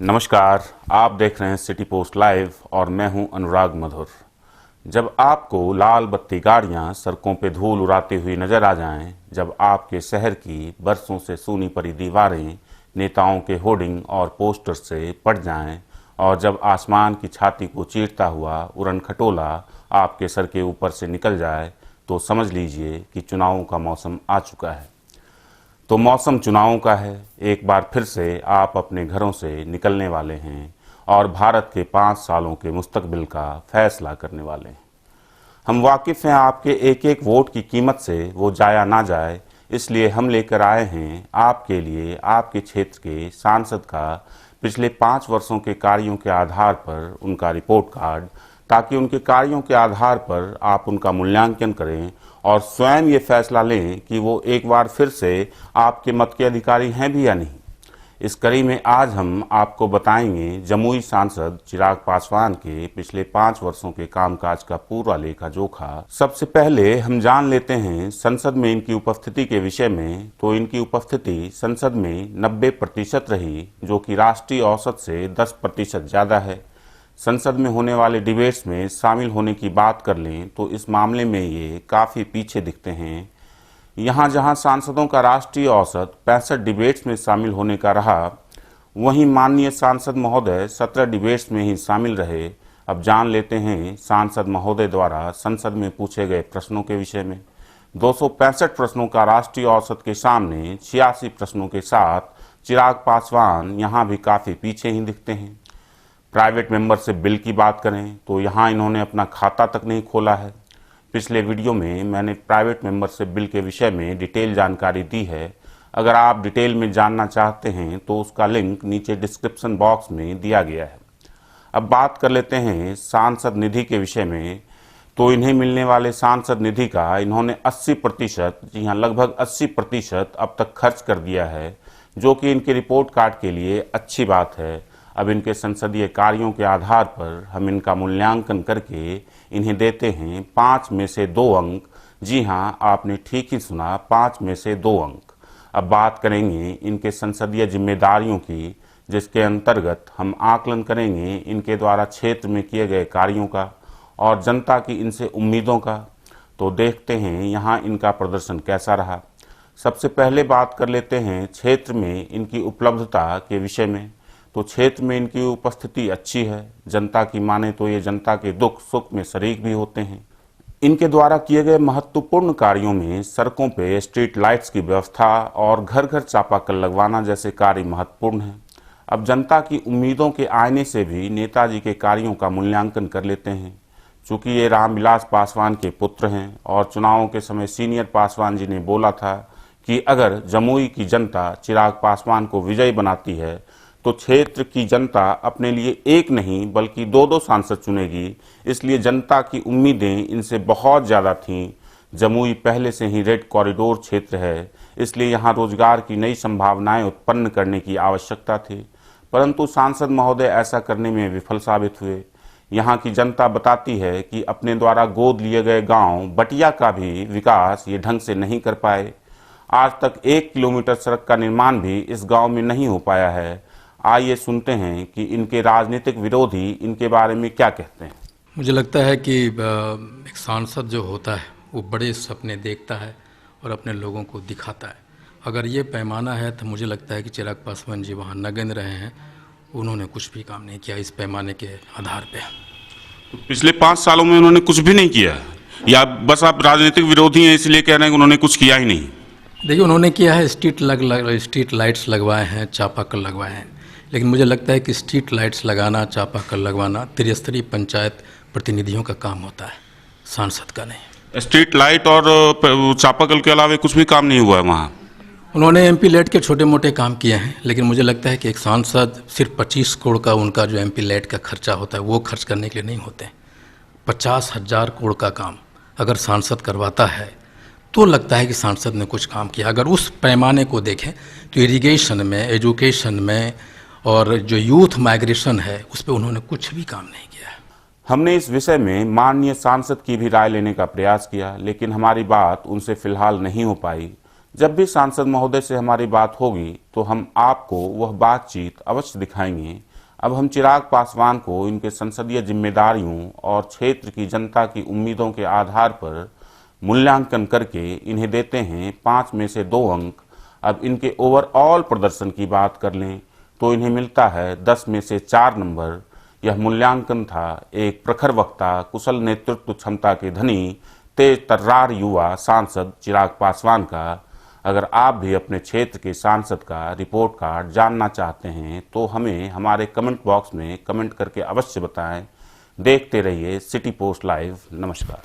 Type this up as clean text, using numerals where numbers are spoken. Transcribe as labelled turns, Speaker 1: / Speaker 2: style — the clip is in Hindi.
Speaker 1: नमस्कार, आप देख रहे हैं सिटी पोस्ट लाइव और मैं हूं अनुराग मधुर। जब आपको लाल बत्ती गाड़ियां सड़कों पे धूल उड़ाती हुई नजर आ जाएं, जब आपके शहर की बरसों से सूनी पड़ी दीवारें नेताओं के होर्डिंग और पोस्टर से पट जाएं और जब आसमान की छाती को चीरता हुआ उड़न खटोला आपके सर के ऊपर से निकल जाए, तो समझ लीजिए कि चुनावों का मौसम आ चुका है। तो मौसम चुनावों का है। एक बार फिर से आप अपने घरों से निकलने वाले हैं और भारत के 5 सालों के मुस्तकबिल का फैसला करने वाले हैं। हम वाकिफ़ हैं आपके एक एक वोट की कीमत से वो जाया ना जाए, इसलिए हम लेकर आए हैं आपके लिए आपके क्षेत्र के सांसद का पिछले 5 वर्षों के कार्यों के आधार पर उनका रिपोर्ट कार्ड, ताकि उनके कार्यों के आधार पर आप उनका मूल्यांकन करें और स्वयं ये फैसला लें कि वो एक बार फिर से आपके मत के अधिकारी हैं भी या नहीं। इस कड़ी में आज हम आपको बताएंगे जमुई सांसद चिराग पासवान के पिछले 5 वर्षों के कामकाज का पूरा लेखा जोखा। सबसे पहले हम जान लेते हैं संसद में इनकी उपस्थिति के विषय में। तो इनकी उपस्थिति संसद में 90% रही, जो कि राष्ट्रीय औसत से 10% ज़्यादा है। संसद में होने वाले डिबेट्स में शामिल होने की बात कर लें तो इस मामले में ये काफ़ी पीछे दिखते हैं। यहाँ जहाँ सांसदों का राष्ट्रीय औसत 65 डिबेट्स में शामिल होने का रहा, वहीं माननीय सांसद महोदय 17 डिबेट्स में ही शामिल रहे। अब जान लेते हैं सांसद महोदय द्वारा संसद में पूछे गए प्रश्नों के विषय में। 265 प्रश्नों का राष्ट्रीय औसत के सामने 86 प्रश्नों के साथ चिराग पासवान यहाँ भी काफ़ी पीछे ही दिखते हैं। प्राइवेट मेंबर से बिल की बात करें तो यहाँ इन्होंने अपना खाता तक नहीं खोला है। पिछले वीडियो में मैंने प्राइवेट मेंबर से बिल के विषय में डिटेल जानकारी दी है। अगर आप डिटेल में जानना चाहते हैं तो उसका लिंक नीचे डिस्क्रिप्शन बॉक्स में दिया गया है। अब बात कर लेते हैं सांसद निधि के विषय में। तो इन्हें मिलने वाले सांसद निधि का इन्होंने 80%, जी हाँ लगभग 80% अब तक खर्च कर दिया है, जो कि इनके रिपोर्ट कार्ड के लिए अच्छी बात है। अब इनके संसदीय कार्यों के आधार पर हम इनका मूल्यांकन करके इन्हें देते हैं 5 में से 2 अंक। जी हाँ, आपने ठीक ही सुना, 5 में से 2 अंक। अब बात करेंगे इनके संसदीय जिम्मेदारियों की, जिसके अंतर्गत हम आकलन करेंगे इनके द्वारा क्षेत्र में किए गए कार्यों का और जनता की इनसे उम्मीदों का। तो देखते हैं यहाँ इनका प्रदर्शन कैसा रहा। सबसे पहले बात कर लेते हैं क्षेत्र में इनकी उपलब्धता के विषय में। तो क्षेत्र में इनकी उपस्थिति अच्छी है। जनता की माने तो ये जनता के दुख सुख में शरीक भी होते हैं। इनके द्वारा किए गए महत्वपूर्ण कार्यों में सड़कों पे स्ट्रीट लाइट्स की व्यवस्था और घर घर चापाकल लगवाना जैसे कार्य महत्वपूर्ण हैं। अब जनता की उम्मीदों के आईने से भी नेताजी के कार्यों का मूल्यांकन कर लेते हैं। चूँकि ये रामविलास पासवान के पुत्र हैं और चुनावों के समय सीनियर पासवान जी ने बोला था कि अगर जमुई की जनता चिराग पासवान को विजयी बनाती है तो क्षेत्र की जनता अपने लिए एक नहीं बल्कि 2-2 सांसद चुनेगी। इसलिए जनता की उम्मीदें इनसे बहुत ज़्यादा थीं। जमुई पहले से ही रेड कॉरिडोर क्षेत्र है, इसलिए यहाँ रोजगार की नई संभावनाएं उत्पन्न करने की आवश्यकता थी, परंतु सांसद महोदय ऐसा करने में विफल साबित हुए। यहाँ की जनता बताती है कि अपने द्वारा गोद लिए गए गाँव बटिया का भी विकास ये ढंग से नहीं कर पाए। आज तक 1 किलोमीटर सड़क का निर्माण भी इस गाँव में नहीं हो पाया है। आइए सुनते हैं कि इनके राजनीतिक विरोधी इनके बारे में क्या कहते हैं।
Speaker 2: मुझे लगता है कि एक सांसद जो होता है वो बड़े सपने देखता है और अपने लोगों को दिखाता है। अगर ये पैमाना है तो मुझे लगता है कि चिराग पासवान जी वहाँ नगण्य रहे हैं, उन्होंने कुछ भी काम नहीं किया इस पैमाने के आधार पे।
Speaker 1: तो पिछले 5 सालों में उन्होंने कुछ भी नहीं किया, या बस आप राजनीतिक विरोधी हैं इसलिए कह रहे हैं कि उन्होंने कुछ किया ही नहीं?
Speaker 2: देखिए, उन्होंने किया है, स्ट्रीट लाइट्स लगवाए हैं, चापाकल लगवाए हैं, लेकिन मुझे लगता है कि स्ट्रीट लाइट्स लगाना, चापाकल लगवाना त्रिस्तरीय पंचायत प्रतिनिधियों का काम होता है, सांसद का नहीं।
Speaker 1: स्ट्रीट लाइट और चापाकल के अलावा कुछ भी काम नहीं हुआ है वहाँ?
Speaker 2: उन्होंने एमपी लाइट के छोटे मोटे काम किए हैं, लेकिन मुझे लगता है कि एक सांसद सिर्फ 25 करोड़ का उनका जो एमपी लाइट का खर्चा होता है वो खर्च करने के लिए नहीं होते। 50,000 करोड़ का काम अगर सांसद करवाता है तो लगता है कि सांसद ने कुछ काम किया। अगर उस पैमाने को देखें तो इरिगेशन में, एजुकेशन में और जो यूथ माइग्रेशन है उस पर उन्होंने कुछ भी काम नहीं किया।
Speaker 1: हमने इस विषय में माननीय सांसद की भी राय लेने का प्रयास किया, लेकिन हमारी बात उनसे फिलहाल नहीं हो पाई। जब भी सांसद महोदय से हमारी बात होगी तो हम आपको वह बातचीत अवश्य दिखाएंगे अब हम चिराग पासवान को इनके संसदीय जिम्मेदारियों और क्षेत्र की जनता की उम्मीदों के आधार पर मूल्यांकन करके इन्हें देते हैं 5 में से 2 अंक। अब इनके ओवरऑल प्रदर्शन की बात कर लें तो इन्हें मिलता है 10 में से 4 नंबर। यह मूल्यांकन था एक प्रखर वक्ता, कुशल नेतृत्व क्षमता के धनी, तेज तर्रार युवा सांसद चिराग पासवान का। अगर आप भी अपने क्षेत्र के सांसद का रिपोर्ट कार्ड जानना चाहते हैं तो हमें हमारे कमेंट बॉक्स में कमेंट करके अवश्य बताएं। देखते रहिए सिटी पोस्ट लाइव। नमस्कार।